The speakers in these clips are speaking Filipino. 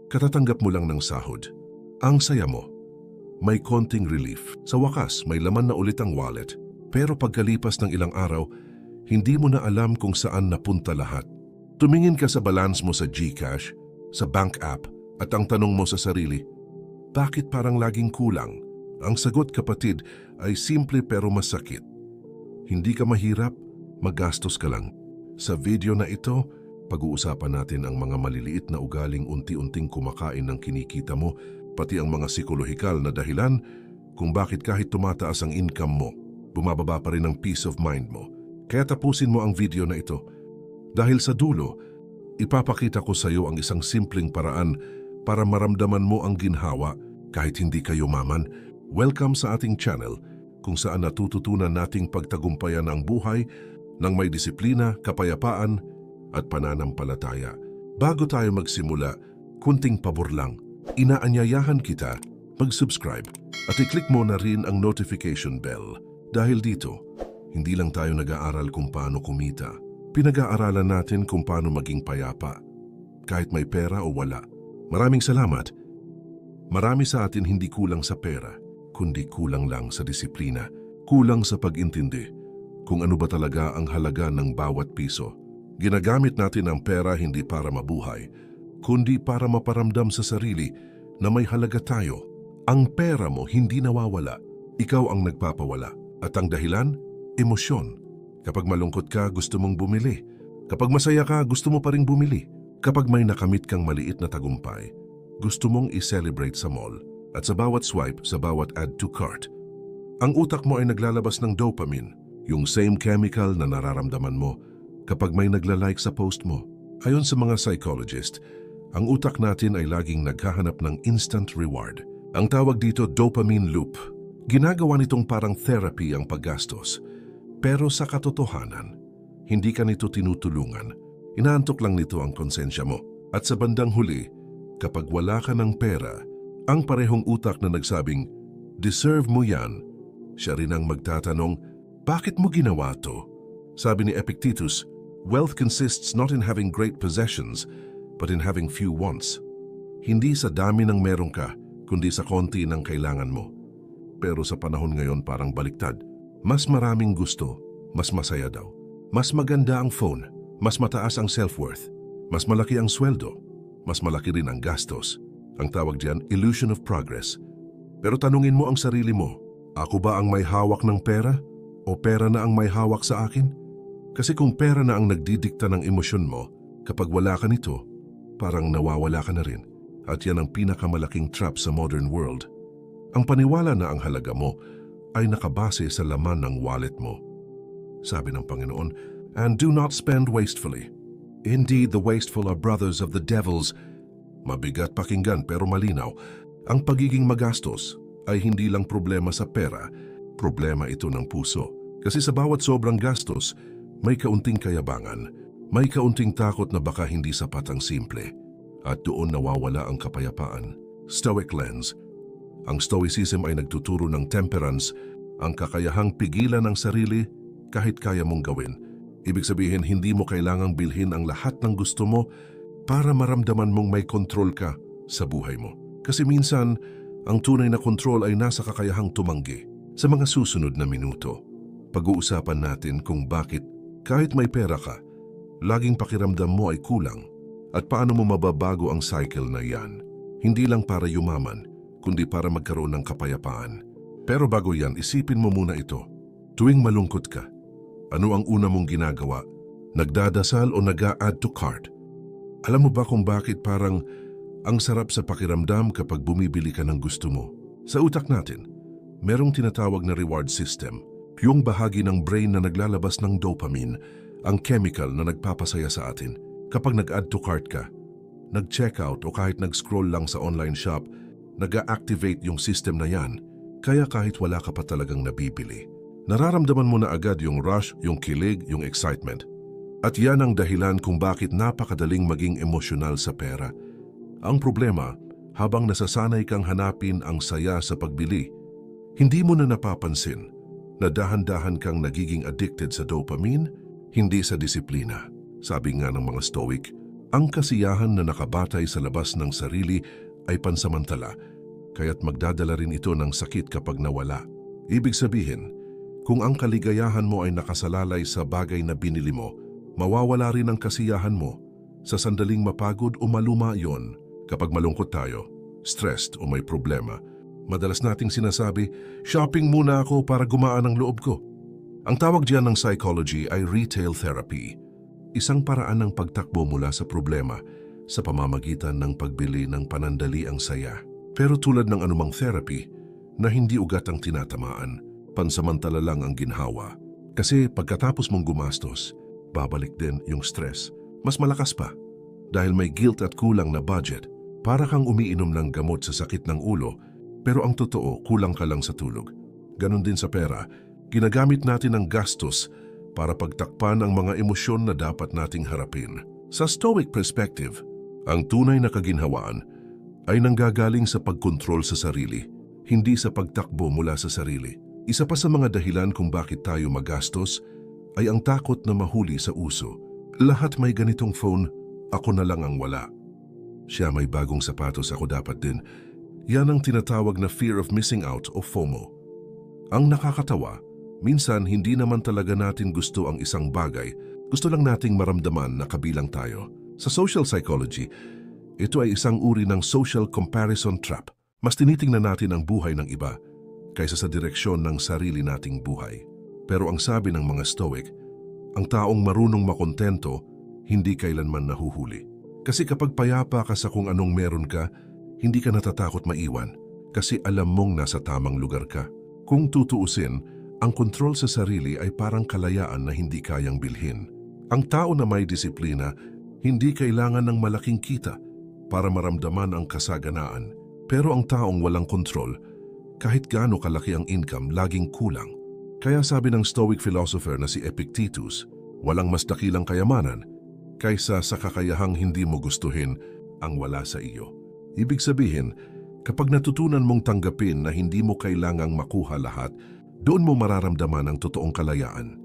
Katatanggap mo lang ng sahod. Ang saya mo. May konting relief. Sa wakas, may laman na ulit ang wallet. Pero pagkalipas ng ilang araw, hindi mo na alam kung saan napunta lahat. Tumingin ka sa balance mo sa GCash, sa bank app, at ang tanong mo sa sarili, bakit parang laging kulang? Ang sagot, kapatid, ay simple pero masakit. Hindi ka mahirap, magastos ka lang. Sa video na ito, pag-uusapan natin ang mga maliliit na ugaling unti-unting kumakain ng kinikita mo, pati ang mga psikolohikal na dahilan kung bakit kahit tumataas ang income mo, bumababa pa rin ang peace of mind mo. Kaya tapusin mo ang video na ito. Dahil sa dulo, ipapakita ko sa iyo ang isang simpleng paraan para maramdaman mo ang ginhawa kahit hindi ka yumaman. Welcome sa ating channel kung saan natututunan nating pagtagumpayan ang buhay ng may disiplina, kapayapaan at pananampalataya. Bago tayo magsimula, kunting pabor lang. Inaanyayahan kita mag-subscribe at i-click mo na rin ang notification bell. Dahil dito, hindi lang tayo nag-aaral kung paano kumita. Pinag-aaralan natin kung paano maging payapa, kahit may pera o wala. Maraming salamat. Marami sa atin hindi kulang sa pera, kundi kulang lang sa disiplina, kulang sa pag-intindi kung ano ba talaga ang halaga ng bawat piso. Ginagamit natin ang pera hindi para mabuhay, kundi para maparamdam sa sarili na may halaga tayo. Ang pera mo hindi nawawala, ikaw ang nagpapawala. At ang dahilan? Emosyon. Kapag malungkot ka, gusto mong bumili. Kapag masaya ka, gusto mo pa ring bumili. Kapag may nakamit kang maliit na tagumpay, gusto mong i-celebrate sa mall. At sa bawat swipe, sa bawat add to cart, ang utak mo ay naglalabas ng dopamine, yung same chemical na nararamdaman mo kapag may nagla-like sa post mo. Ayon sa mga psychologist, ang utak natin ay laging naghahanap ng instant reward. Ang tawag dito dopamine loop. Ginagawa nitong parang therapy ang paggastos. Pero sa katotohanan, hindi ka nito tinutulungan. Inaantok lang nito ang konsensya mo. At sa bandang huli, kapag wala ka ng pera, ang parehong utak na nagsabing, deserve mo yan, siya rin ang magtatanong, bakit mo ginawa to? Sabi ni Epictetus, wealth consists not in having great possessions, but in having few wants. Hindi sa dami ng meron ka, kundi sa konti ng kailangan mo. Pero sa panahon ngayon parang baliktad. Mas maraming gusto, mas masaya daw. Mas maganda ang phone, mas mataas ang self-worth. Mas malaki ang sweldo, mas malaki rin ang gastos. Ang tawag diyan, illusion of progress. Pero tanungin mo ang sarili mo, ako ba ang may hawak ng pera? O pera na ang may hawak sa akin? Kasi kung pera na ang nagdidikta ng emosyon mo, kapag wala ka nito, parang nawawala ka na rin. At yan ang pinakamalaking trap sa modern world. Ang paniwala na ang halaga mo ay nakabase sa laman ng wallet mo. Sabi ng Panginoon, and do not spend wastefully. Indeed, the wasteful are brothers of the devils. Mabigat pakinggan pero malinaw. Ang pagiging magastos ay hindi lang problema sa pera, problema ito ng puso. Kasi sa bawat sobrang gastos, may kaunting kayabangan, may kaunting takot na baka hindi sapat ang simple. At doon nawawala ang kapayapaan. Stoic lens. Ang Stoicism ay nagtuturo ng temperance, ang kakayahang pigilan ng sarili kahit kaya mong gawin. Ibig sabihin, hindi mo kailangang bilhin ang lahat ng gusto mo para maramdaman mong may kontrol ka sa buhay mo. Kasi minsan, ang tunay na kontrol ay nasa kakayahang tumanggi. Sa mga susunod na minuto, pag-uusapan natin kung bakit kahit may pera ka, laging pakiramdam mo ay kulang at paano mo mababago ang cycle na yan. Hindi lang para yumaman, kundi para magkaroon ng kapayapaan. Pero bago yan, isipin mo muna ito. Tuwing malungkot ka, ano ang una mong ginagawa? Nagdadasal o nag-a-add to cart? Alam mo ba kung bakit parang ang sarap sa pakiramdam kapag bumibili ka ng gusto mo? Sa utak natin, merong tinatawag na reward system. Yung bahagi ng brain na naglalabas ng dopamine, ang chemical na nagpapasaya sa atin. Kapag nag-add to cart ka, nag-checkout o kahit nag-scroll lang sa online shop, nag-a-activate yung system na yan. Kaya kahit wala ka pa talagang nabibili, nararamdaman mo na agad yung rush, yung kilig, yung excitement. At yan ang dahilan kung bakit napakadaling maging emosyonal sa pera. Ang problema, habang nasasanay kang hanapin ang saya sa pagbili, hindi mo na napapansin na dahan-dahan kang nagiging addicted sa dopamine, hindi sa disiplina. Sabi nga ng mga Stoic, Ang kasiyahan na nakabatay sa labas ng sarili ay pansamantala, kaya't magdadala rin ito ng sakit kapag nawala. Ibig sabihin, kung ang kaligayahan mo ay nakasalalay sa bagay na binili mo, mawawala rin ang kasiyahan mo sa sandaling mapagod o maluma yon. Kapag malungkot tayo, stressed o may problema, madalas nating sinasabi, shopping muna ako para gumaan ang loob ko. Ang tawag diyan ng psychology ay retail therapy, isang paraan ng pagtakbo mula sa problema sa pamamagitan ng pagbili ng panandaliang saya. Pero tulad ng anumang therapy na hindi ugat ang tinatamaan, pansamantala lang ang ginhawa. Kasi pagkatapos mong gumastos, babalik din yung stress. Mas malakas pa dahil may guilt at kulang na budget. Para kang umiinom ng gamot sa sakit ng ulo, pero ang totoo, kulang ka lang sa tulog. Ganon din sa pera, ginagamit natin ang gastos para pagtakpan ang mga emosyon na dapat nating harapin. Sa Stoic perspective, ang tunay na kaginhawaan ay nanggagaling sa pagkontrol sa sarili, hindi sa pagtakbo mula sa sarili. Isa pa sa mga dahilan kung bakit tayo magastos ay ang takot na mahuli sa uso. Lahat may ganitong phone, ako na lang ang wala. Siya may bagong sapatos, ako dapat din. Yan ang tinatawag na fear of missing out o FOMO. Ang nakakatawa, minsan hindi naman talaga natin gusto ang isang bagay. Gusto lang nating maramdaman na kabilang tayo. Sa social psychology, ito ay isang uri ng social comparison trap. Mas tinitingnan natin ang buhay ng iba kaysa sa direksyon ng sarili nating buhay. Pero ang sabi ng mga Stoic, ang taong marunong makontento, hindi kailanman nahuhuli. Kasi kapag payapa ka sa kung anong meron ka, hindi ka natatakot maiwan kasi alam mong nasa tamang lugar ka. Kung tutuusin, ang kontrol sa sarili ay parang kalayaan na hindi kayang bilhin. Ang tao na may disiplina, hindi kailangan ng malaking kita para maramdaman ang kasaganaan. Pero ang taong walang kontrol, kahit gaano kalaki ang income, laging kulang. Kaya sabi ng Stoic philosopher na si Epictetus, walang mas dakilang kayamanan kaysa sa kakayahang hindi mo gustuhin ang wala sa iyo. Ibig sabihin, kapag natutunan mong tanggapin na hindi mo kailangang makuha lahat, doon mo mararamdaman ang totoong kalayaan.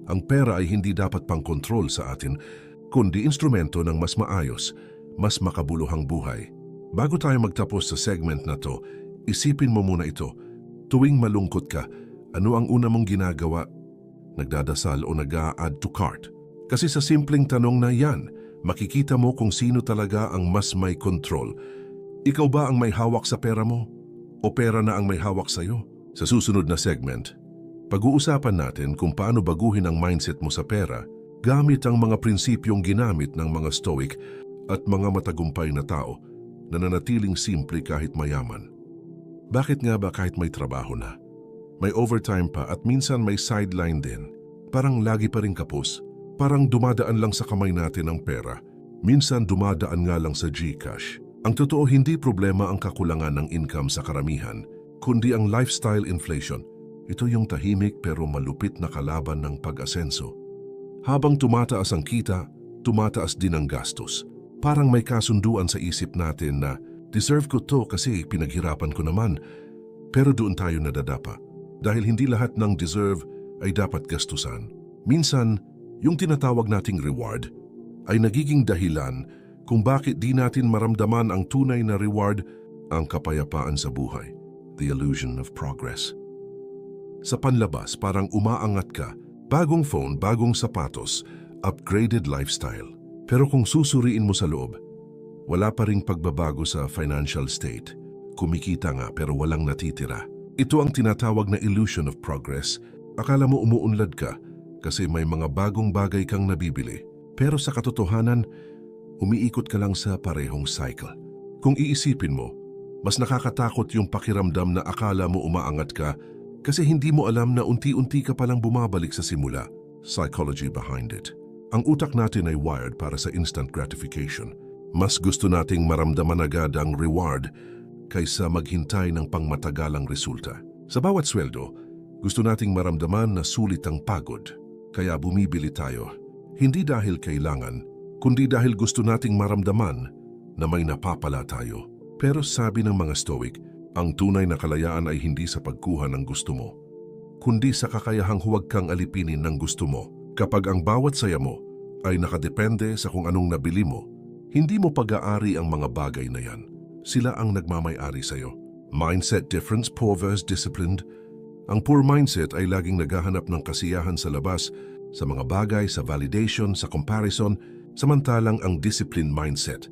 Ang pera ay hindi dapat pang-kontrol sa atin, kundi instrumento ng mas maayos, mas makabuluhang buhay. Bago tayo magtapos sa segment na to, isipin mo muna ito. Tuwing malungkot ka, ano ang una mong ginagawa? Nagdadasal o nag-a-add to cart? Kasi sa simpleng tanong na yan, makikita mo kung sino talaga ang mas may control. Ikaw ba ang may hawak sa pera mo? O pera na ang may hawak sa'yo? Sa susunod na segment, pag-uusapan natin kung paano baguhin ang mindset mo sa pera gamit ang mga prinsipyong ginamit ng mga Stoic at mga matagumpay na tao na nanatiling simple kahit mayaman. Bakit nga ba kahit may trabaho na, may overtime pa at minsan may sideline din, parang lagi pa rin kapos? Parang dumadaan lang sa kamay natin ang pera. Minsan dumadaan nga lang sa GCash. Ang totoo, hindi problema ang kakulangan ng income sa karamihan, kundi ang lifestyle inflation. Ito yung tahimik pero malupit na kalaban ng pag-asenso. Habang tumataas ang kita, tumataas din ang gastos. Parang may kasunduan sa isip natin na deserve ko to kasi pinaghirapan ko naman. Pero doon tayo nadadapa. Dahil hindi lahat ng deserve ay dapat gastusan. Minsan, yung tinatawag nating reward ay nagiging dahilan kung bakit di natin maramdaman ang tunay na reward, ang kapayapaan sa buhay, the illusion of progress. Sa panlabas, parang umaangat ka, bagong phone, bagong sapatos, upgraded lifestyle. Pero kung susuriin mo sa loob, wala pa ring pagbabago sa financial state. Kumikita nga pero walang natitira. Ito ang tinatawag na illusion of progress. Akala mo umuunlad ka kasi may mga bagong bagay kang nabibili. Pero sa katotohanan, umiikot ka lang sa parehong cycle. Kung iisipin mo, mas nakakatakot yung pakiramdam na akala mo umaangat ka kasi hindi mo alam na unti-unti ka palang bumabalik sa simula. Psychology behind it. Ang utak natin ay wired para sa instant gratification. Mas gusto nating maramdaman agad ang reward kaysa maghintay ng pangmatagalang resulta. Sa bawat sweldo, gusto nating maramdaman na sulit ang pagod. Kaya bumibili tayo, hindi dahil kailangan, kundi dahil gusto nating maramdaman na may napapala tayo. Pero sabi ng mga Stoic, ang tunay na kalayaan ay hindi sa pagkuha ng gusto mo, kundi sa kakayahang huwag kang alipinin ng gusto mo. Kapag ang bawat saya mo ay nakadepende sa kung anong nabili mo, Hindi mo pag-aari ang mga bagay na yan. Sila ang nagmamay-ari sa'yo. Mindset difference, poor versus disciplined. Ang poor mindset ay laging naghahanap ng kasiyahan sa labas, sa mga bagay, sa validation, sa comparison, samantalang ang disciplined mindset,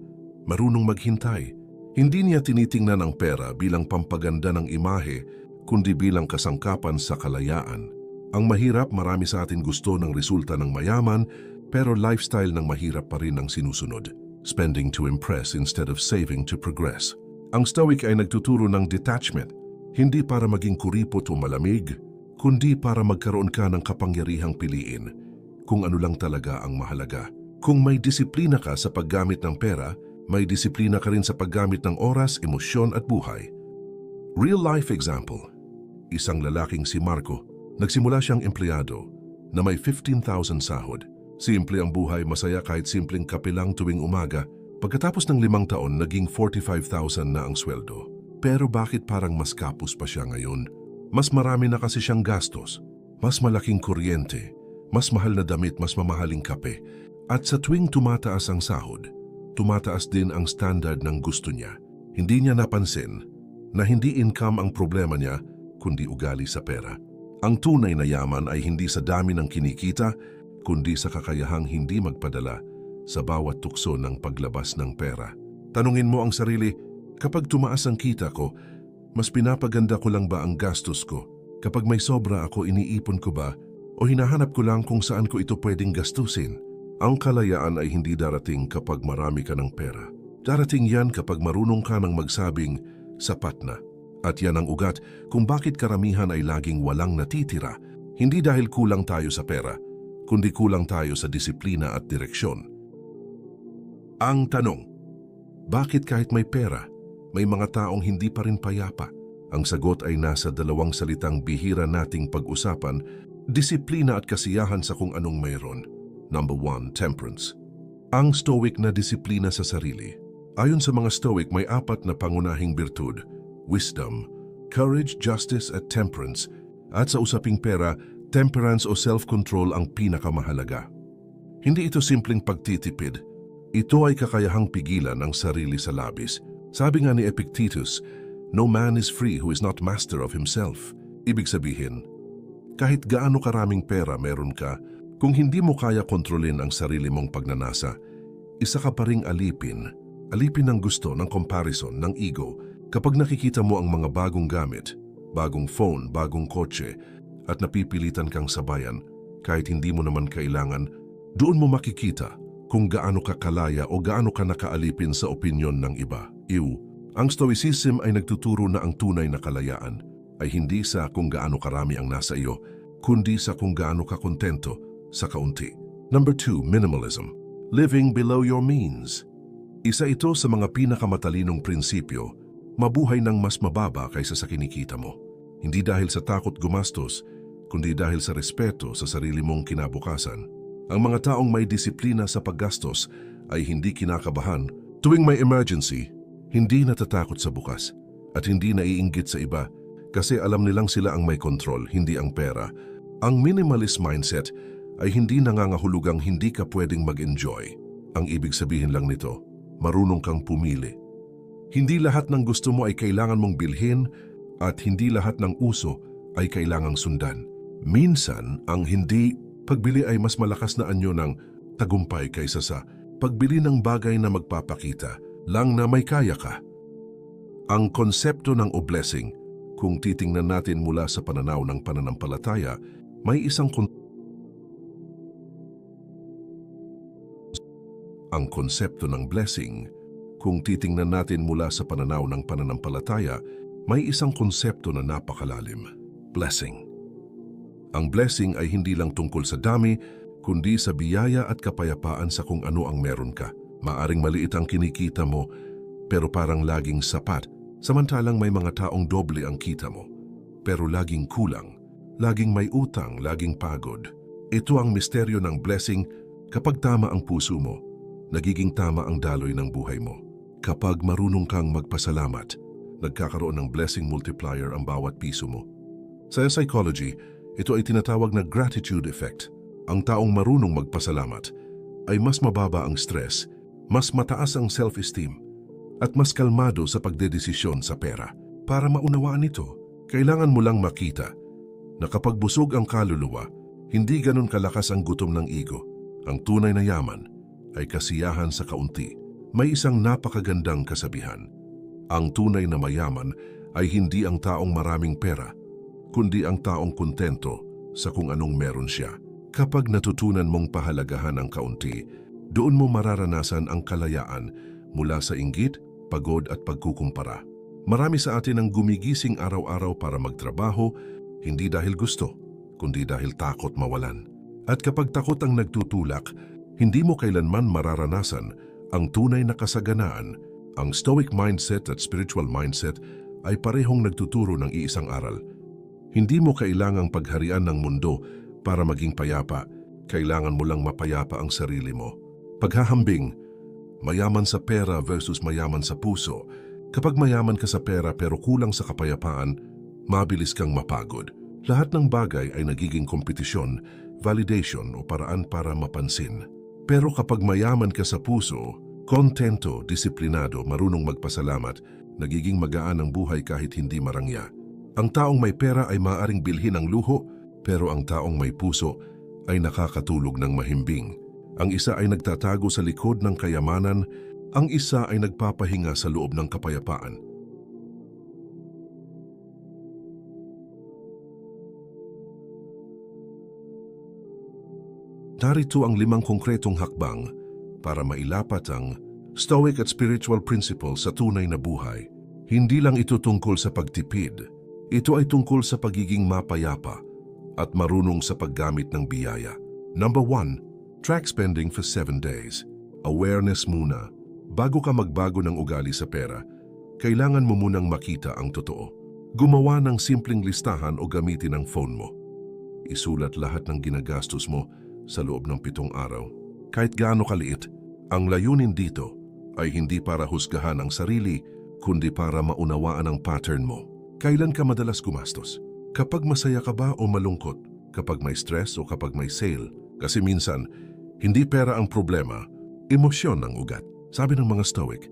marunong maghintay. Hindi niya tinitingnan ang pera bilang pampaganda ng imahe, kundi bilang kasangkapan sa kalayaan. Ang mahirap, marami sa atin gusto ng resulta ng mayaman, pero lifestyle ng mahirap pa rin ang sinusunod. Spending to impress instead of saving to progress. Ang Stoic ay nagtuturo ng detachment, hindi para maging kuripot o malamig, kundi para magkaroon ka ng kapangyarihang piliin kung ano lang talaga ang mahalaga. Kung may disiplina ka sa paggamit ng pera, may disiplina ka rin sa paggamit ng oras, emosyon at buhay. Real life example, isang lalaking si Marco, nagsimula siyang empleyado na may 15,000 sahod. Simple ang buhay, masaya kahit simpleng kape lang tuwing umaga. Pagkatapos ng 5 taon, naging 45,000 na ang sweldo. Pero bakit parang mas kapos pa siya ngayon? Mas marami na kasi siyang gastos, mas malaking kuryente, mas mahal na damit, mas mamahaling kape. At sa tuwing tumataas ang sahod, tumataas din ang standard ng gusto niya. Hindi niya napansin na hindi income ang problema niya, kundi ugali sa pera. Ang tunay na yaman ay hindi sa dami ng kinikita, kundi sa kakayahang hindi magpadala sa bawat tukso ng paglabas ng pera. Tanungin mo ang sarili, kapag tumaas ang kita ko, mas pinapaganda ko lang ba ang gastos ko? Kapag may sobra ako, iniipon ko ba? O hinahanap ko lang kung saan ko ito pwedeng gastusin? Ang kalayaan ay hindi darating kapag marami ka ng pera. Darating yan kapag marunong ka ng magsabing, sapat na. At yan ang ugat kung bakit karamihan ay laging walang natitira. Hindi dahil kulang tayo sa pera, kundi kulang tayo sa disiplina at direksyon. Ang tanong, bakit kahit may pera, may mga taong hindi pa rin payapa? Ang sagot ay nasa 2 salitang bihira nating pag-usapan, disiplina at kasiyahan sa kung anong mayroon. Number 1, temperance. Ang Stoic na disiplina sa sarili. Ayon sa mga Stoic, may 4 na pangunahing birtud: wisdom, courage, justice at temperance. At sa usaping pera, temperance o self-control ang pinakamahalaga. Hindi ito simpleng pagtitipid. Ito ay kakayahang pigilan ang sarili sa labis. Sabi nga ni Epictetus, no man is free who is not master of himself. Ibig sabihin, kahit gaano karaming pera meron ka, kung hindi mo kaya kontrolin ang sarili mong pagnanasa, isa ka pa ring alipin ng gusto, ng comparison, ng ego. Kapag nakikita mo ang mga bagong gamit, bagong phone, bagong kotse, at napipilitan kang sabayan, kahit hindi mo naman kailangan, doon mo makikita kung gaano ka kalaya o gaano ka nakaalipin sa opinyon ng iba. Ang Stoicism ay nagtuturo na ang tunay na kalayaan ay hindi sa kung gaano karami ang nasa iyo, kundi sa kung gaano ka kontento sa kaunti. Number 2, minimalism. Living below your means. Isa ito sa mga pinakamatalinong prinsipyo, mabuhay ng mas mababa kaysa sa kinikita mo. Hindi dahil sa takot gumastos, kundi dahil sa respeto sa sarili mong kinabukasan. Ang mga taong may disiplina sa paggastos ay hindi kinakabahan. Tuwing may emergency, hindi natatakot sa bukas at hindi naiinggit sa iba kasi alam nilang sila ang may kontrol, hindi ang pera. Ang minimalist mindset ay hindi nangangahulugang hindi ka pwedeng mag-enjoy. Ang ibig sabihin lang nito, marunong kang pumili. Hindi lahat ng gusto mo ay kailangan mong bilhin at hindi lahat ng uso ay kailangang sundan. Minsan, ang hindi pagbili ay mas malakas na anyo ng tagumpay kaysa sa pagbili ng bagay na magpapakita lang na may kaya ka. Ang konsepto ng o-blessing, kung titingnan natin mula sa pananaw ng pananampalataya, may isang Ang konsepto ng blessing, kung titingnan natin mula sa pananaw ng pananampalataya, may isang konsepto na napakalalim: blessing. Ang blessing ay hindi lang tungkol sa dami, kundi sa biyaya at kapayapaan sa kung ano ang meron ka. Maaring maliit ang kinikita mo, pero parang laging sapat, samantalang may mga taong doble ang kita mo. Pero laging kulang, laging may utang, laging pagod. Ito ang misteryo ng blessing. Kapag tama ang puso mo, nagiging tama ang daloy ng buhay mo. Kapag marunong kang magpasalamat, nagkakaroon ng blessing multiplier ang bawat piso mo. Sa psychology, ito ay tinatawag na gratitude effect. Ang taong marunong magpasalamat ay mas mababa ang stress, mas mataas ang self-esteem, at mas kalmado sa pagdedesisyon sa pera. Para maunawaan ito, kailangan mo lang makita na kapag busog ang kaluluwa, hindi ganun kalakas ang gutom ng ego. Ang tunay na yaman ay kasiyahan sa kaunti. May isang napakagandang kasabihan. Ang tunay na mayaman ay hindi ang taong maraming pera, kundi ang taong kontento sa kung anong meron siya. Kapag natutunan mong pahalagahan ang kaunti, doon mo mararanasan ang kalayaan mula sa inggit, pagod at pagkukumpara. Marami sa atin ang gumigising araw-araw para magtrabaho, hindi dahil gusto, kundi dahil takot mawalan. At kapag takot ang nagtutulak, hindi mo kailanman mararanasan ang tunay na kasaganaan. Ang stoic mindset at spiritual mindset ay parehong nagtuturo ng iisang aral. Hindi mo kailangang pagharian ng mundo para maging payapa, kailangan mo lang mapayapa ang sarili mo. Paghahambing, mayaman sa pera versus mayaman sa puso. Kapag mayaman ka sa pera pero kulang sa kapayapaan, mabilis kang mapagod. Lahat ng bagay ay nagiging kompetisyon, validation o paraan para mapansin. Pero kapag mayaman ka sa puso, kontento, disiplinado, marunong magpasalamat, nagiging magaan ang buhay kahit hindi marangya. Ang taong may pera ay maaaring bilhin ang luho, pero ang taong may puso ay nakakatulog ng mahimbing. Ang isa ay nagtatago sa likod ng kayamanan, ang isa ay nagpapahinga sa loob ng kapayapaan. Narito ang 5 konkretong hakbang para mailapat ang stoic at spiritual principles sa tunay na buhay. Hindi lang ito tungkol sa pagtipid, ito ay tungkol sa pagiging mapayapa at marunong sa paggamit ng biyaya. Number 1, track spending for 7 days. Awareness muna. Bago ka magbago ng ugali sa pera, kailangan mo munang makita ang totoo. Gumawa ng simpleng listahan o gamitin ang phone mo. Isulat lahat ng ginagastos mo sa loob ng 7 araw. Kahit gaano kaliit, ang layunin dito ay hindi para husgahan ang sarili, kundi para maunawaan ang pattern mo. Kailan ka madalas gumastos? Kapag masaya ka ba o malungkot? Kapag may stress o kapag may sale? Kasi minsan, hindi pera ang problema, emosyon ang ugat. Sabi ng mga Stoic,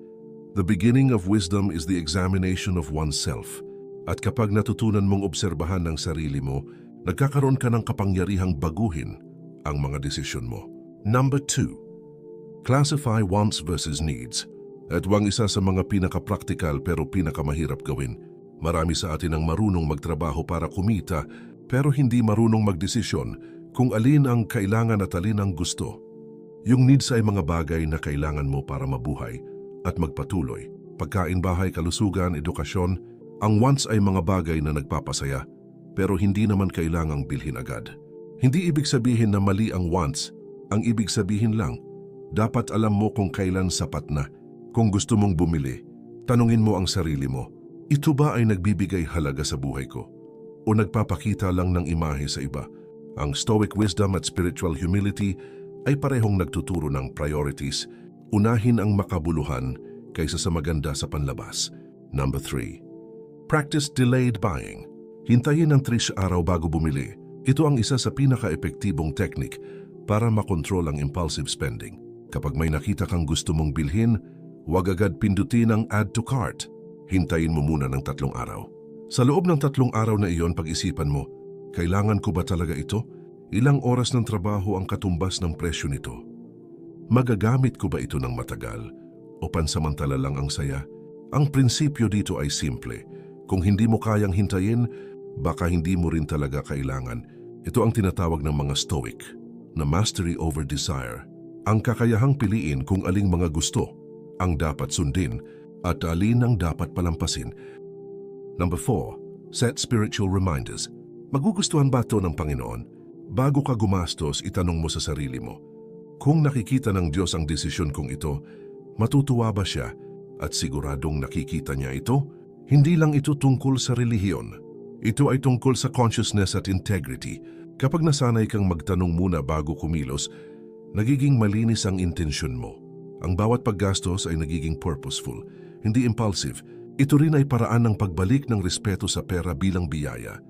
the beginning of wisdom is the examination of oneself. At kapag natutunan mong obserbahan ng sarili mo, nagkakaroon ka ng kapangyarihang baguhin ang mga desisyon mo. Number 2, classify wants versus needs. At wang isa sa mga pinaka-practical pero pinakamahirap gawin. Marami sa atin ang marunong magtrabaho para kumita pero hindi marunong magdesisyon kung alin ang kailangan at alin ang gusto. Yung needs ay mga bagay na kailangan mo para mabuhay at magpatuloy. Pagkain, bahay, kalusugan, edukasyon. Ang wants ay mga bagay na nagpapasaya pero hindi naman kailangang bilhin agad. Hindi ibig sabihin na mali ang wants. Ang ibig sabihin lang, dapat alam mo kung kailan sapat na. Kung gusto mong bumili, tanungin mo ang sarili mo, ito ba ay nagbibigay halaga sa buhay ko? O nagpapakita lang ng imahe sa iba? Ang stoic wisdom at spiritual humility ay parehong nagtuturo ng priorities. Unahin ang makabuluhan kaysa sa maganda sa panlabas. Number 3, practice delayed buying. Hintayin ng 3 araw bago bumili. Ito ang isa sa pinaka-epektibong technique para makontrol ang impulsive spending. Kapag may nakita kang gusto mong bilhin, huwag agad pindutin ang add to cart. Hintayin mo muna ng 3 araw. Sa loob ng 3 araw na iyon, pag-isipan mo, kailangan ko ba talaga ito? Ilang oras ng trabaho ang katumbas ng presyo nito? Magagamit ko ba ito ng matagal? O pansamantala lang ang saya? Ang prinsipyo dito ay simple. Kung hindi mo kayang hintayin, baka hindi mo rin talaga kailangan. Ito ang tinatawag ng mga Stoic na mastery over desire. Ang kakayahang piliin kung aling mga gusto ang dapat sundin at alin ang dapat palampasin. Number 4, set spiritual reminders. Magugustuhan ba ito ng Panginoon? Bago ka gumastos, itanong mo sa sarili mo, kung nakikita ng Diyos ang desisyon kong ito, matutuwa ba siya? At siguradong nakikita niya ito? Hindi lang ito tungkol sa relihiyon. Ito ay tungkol sa consciousness at integrity. Kapag nasanay kang magtanong muna bago kumilos, nagiging malinis ang intensyon mo. Ang bawat paggastos ay nagiging purposeful, hindi impulsive. Ito rin ay paraan ng pagbalik ng respeto sa pera bilang biyaya,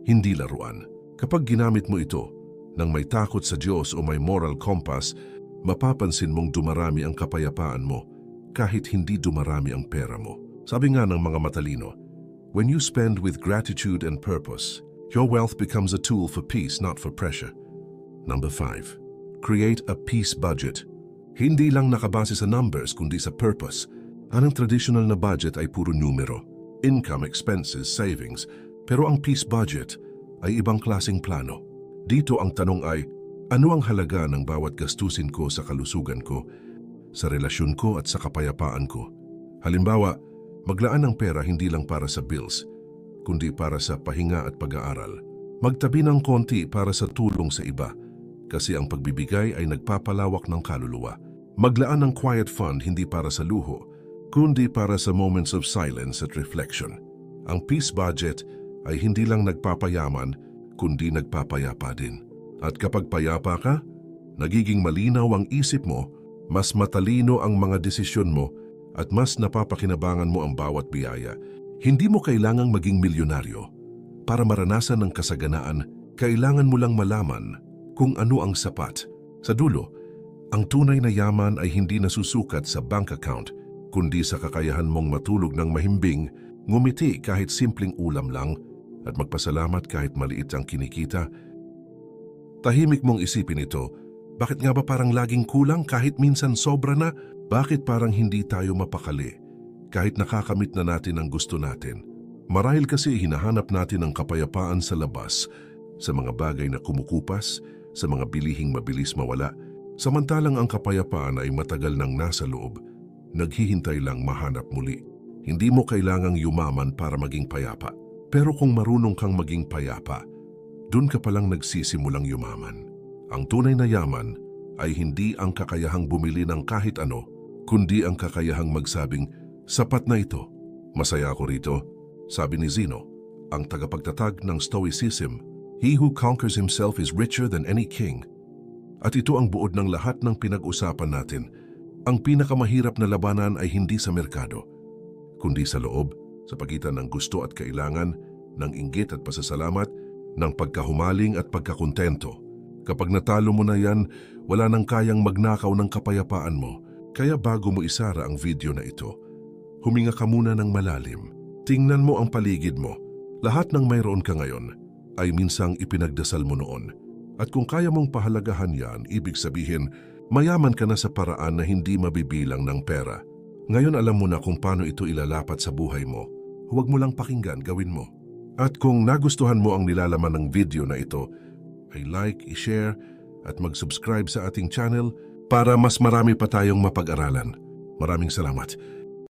hindi laruan. Kapag ginamit mo ito nang may takot sa Diyos o may moral compass, mapapansin mong dumarami ang kapayapaan mo kahit hindi dumarami ang pera mo. Sabi nga ng mga matalino, when you spend with gratitude and purpose, your wealth becomes a tool for peace, not for pressure. Number 5. Create a peace budget. Hindi lang nakabase sa numbers kundi sa purpose. Anong traditional na budget ay puro numero, income, expenses, savings. Pero ang peace budget ay ibang klaseng plano. Dito ang tanong ay, ano ang halaga ng bawat gastusin ko sa kalusugan ko, sa relasyon ko at sa kapayapaan ko? Halimbawa, maglaan ng pera hindi lang para sa bills, kundi para sa pahinga at pag-aaral. Magtabi ng konti para sa tulong sa iba, kasi ang pagbibigay ay nagpapalawak ng kaluluwa. Maglaan ng quiet fund hindi para sa luho, kundi para sa moments of silence at reflection. Ang peace budget ay hindi lang nagpapayaman, kundi nagpapayapa din. At kapag payapa ka, nagiging malinaw ang isip mo, mas matalino ang mga desisyon mo, at mas napapakinabangan mo ang bawat biyaya. Hindi mo kailangang maging milyonaryo. Para maranasan ng kasaganaan, kailangan mo lang malaman kung ano ang sapat. Sa dulo, ang tunay na yaman ay hindi nasusukat sa bank account, kundi sa kakayahan mong matulog ng mahimbing, ngumiti kahit simpleng ulam lang, at magpasalamat kahit maliit ang kinikita. Tahimik mong isipin ito, bakit nga ba parang laging kulang kahit minsan sobra na? Bakit parang hindi tayo mapakali kahit nakakamit na natin ang gusto natin? Marahil kasi hinahanap natin ang kapayapaan sa labas, sa mga bagay na kumukupas, sa mga bilihing mabilis mawala, samantalang ang kapayapaan ay matagal nang nasa loob, naghihintay lang mahanap muli. Hindi mo kailangang yumaman para maging payapa, pero kung marunong kang maging payapa, dun ka palang nagsisimulang yumaman. Ang tunay na yaman ay hindi ang kakayahang bumili ng kahit ano, kundi ang kakayahang magsabing, sapat na ito, masaya ako rito. Sabi ni Zeno, ang tagapagtatag ng Stoicism, he who conquers himself is richer than any king. At ito ang buod ng lahat ng pinag-usapan natin. Ang pinakamahirap na labanan ay hindi sa merkado, kundi sa loob, sa pagitan ng gusto at kailangan, ng inggit at pasasalamat, ng pagkahumaling at pagkakontento. Kapag natalo mo na yan, wala nang kayang magnakaw ng kapayapaan mo. Kaya bago mo isara ang video na ito, huminga ka muna ng malalim. Tingnan mo ang paligid mo. Lahat ng mayroon ka ngayon ay minsang ipinagdasal mo noon. At kung kaya mong pahalagahan yan, ibig sabihin, mayaman ka na sa paraan na hindi mabibilang ng pera. Ngayon alam mo na kung paano ito ilalapat sa buhay mo. Huwag mo lang pakinggan, gawin mo. At kung nagustuhan mo ang nilalaman ng video na ito, ay like, i-share at mag-subscribe sa ating channel para mas marami pa tayong mapag-aralan. Maraming salamat.